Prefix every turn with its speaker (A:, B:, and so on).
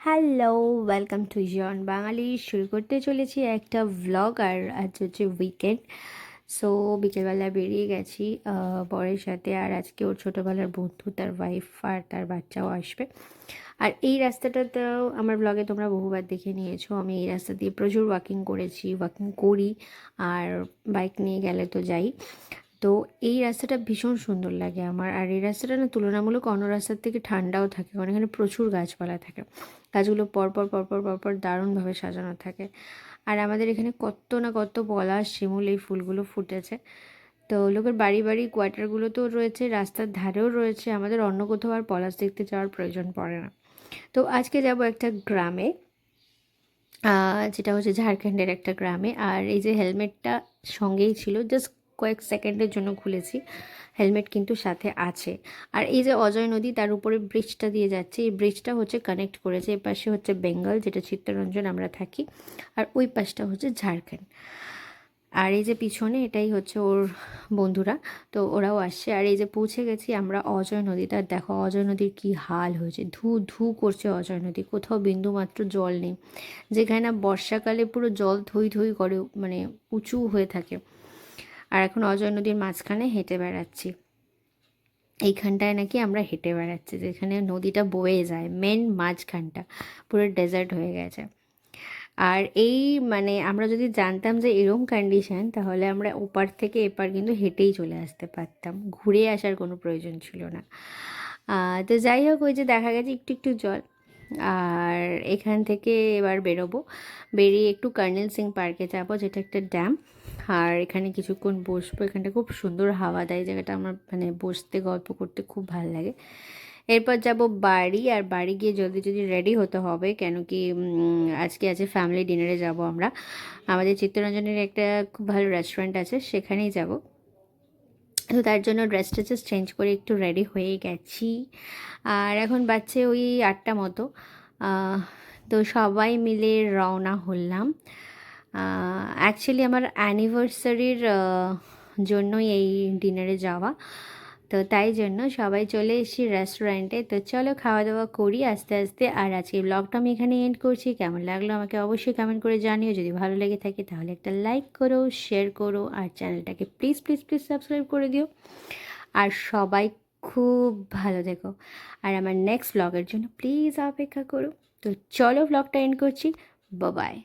A: Hello, welcome to জন বাঙালি। শুরু করতে চলেছি একটা ভ্লগ। আর আজ হচ্ছে উইকেন্ড, সো বিকেলবেলা বেরিয়ে গেছি বরের সাথে। আর আজকে ওর ছোটোবেলার বন্ধু, তার ওয়াইফ আর তার বাচ্চাও আসবে। আর এই রাস্তাটাতেও আমার ব্লগে তোমরা বহুবার দেখে নিয়েছো, আমি এই রাস্তা দিয়ে প্রচুর ওয়াকিং করি। আর বাইক নিয়ে গেলে তো যাই। তো এই রাস্তাটা ভীষণ সুন্দর লাগে আমার। আর এই রাস্তাটা না তুলনামূলক অন্য রাস্তার থেকে ঠান্ডাও থাকে, কারণ এখানে প্রচুর গাছপালা থাকে। গাছগুলো পরপর পরপর পরপর দারুণভাবে সাজানো থাকে। আর আমাদের এখানে কত না কত পলাশ, শিমুল, এই ফুলগুলো ফুটেছে। তো লোকের বাড়ি বাড়ি কোয়ার্টারগুলোতেও রয়েছে, রাস্তার ধারেও রয়েছে। আমাদের অন্য কোথাও আর পলাশ দেখতে যাওয়ার প্রয়োজন পড়ে না। তো আজকে যাব একটা গ্রামে, যেটা হচ্ছে ঝাড়খণ্ডের একটা গ্রামে। আর এই যে হেলমেটটা সঙ্গেই ছিল, জাস্ট কয়েক সেকেন্ডের জন্য খুলেছি, হেলমেট কিন্তু সাথে আছে। আর এই যে অজয় নদী, তার উপরে ব্রিজটা দিয়ে যাচ্ছে, এই ব্রিজটা হচ্ছে কানেক্ট করেছে। এই পাশে হচ্ছে বেঙ্গল, যেটা চিত্তরঞ্জন আমরা থাকি, আর ওই পাশটা হচ্ছে ঝাড়খণ্ড। আর এই যে পিছনে, এটাই হচ্ছে ওর বন্ধুরা, তো ওরাও আসছে। আর এই যে পৌঁছে গেছি আমরা অজয় নদীতে। আর দেখো অজয় নদীর কী হাল হয়েছে, ধু ধু করছে অজয় নদী, কোথাও বিন্দুমাত্র জল নেই। যেখানে না বর্ষাকালে পুরো জল থই থই করে, মানে উঁচু হয়ে থাকে। আর এখন অজয় নদীর মাঝখানে হেঁটে বেড়াচ্ছি। এইখানটায় নাকি আমরা হেঁটে বেড়াচ্ছি, যেখানে নদীটা বয়ে যায়, মেন মাঝখানটা পুরো ডেজার্ট হয়ে গেছে। আর এই মানে আমরা যদি জানতাম যে এরকম কন্ডিশন, তাহলে আমরা ওপার থেকে এপার কিন্তু হেঁটেই চলে আসতে পারতাম, ঘুরে আসার কোনো প্রয়োজন ছিল না। তো যাই হোক, ওই যে দেখা গেছে একটু একটু জল। আর এখান থেকে এবার বেরোবো, বেরিয়ে একটু কর্নেল সিং পার্কে যাবো, যেটা একটা ড্যাম। আর এখানে কিছুক্ষণ বসবো, এখানটা খুব সুন্দর হাওয়া দেয় জায়গাটা, আমার মানে বসতে গল্প করতে খুব ভালো লাগে। এরপর যাব বাড়ি। আর বাড়ি গিয়ে জলদি জলদি রেডি হতে হবে, কেন কি আজকে আছে ফ্যামিলি ডিনারে যাব আমরা। আমাদের চিত্তরঞ্জনের একটা খুব ভালো রেস্টুরেন্ট আছে, সেখানেই যাব। তো তার জন্য ড্রেসটা জাস্ট চেঞ্জ করে একটু রেডি হয়ে গেছি। আর এখন বাজছে ওই 8টা মতো। তো সবাই মিলে রওনা হলাম। অ্যাকচুয়ালি আমার অ্যানিভার্সারির জন্যই এই ডিনারে যাওয়া। তো তাই জন্য সবাই চলে এসেছি রেস্টুরেন্টে। তো চলো খাওয়া দাওয়া করি আস্তে আস্তে। আর আজকে ব্লগটা আমি এখানে এন্ড করছি। কেমন লাগলো আমাকে অবশ্যই কমেন্ট করে জানিও। যদি ভালো লেগে থাকে তাহলে একটা লাইক করো, শেয়ার করো, আর চ্যানেলটাকে প্লিজ প্লিজ প্লিজ সাবস্ক্রাইব করে দিও। আর সবাই খুব ভালো থেকো। আর আমার নেক্সট ব্লগের জন্য প্লিজ অপেক্ষা করো। তো চলো ব্লগটা এন্ড করছি। বাই।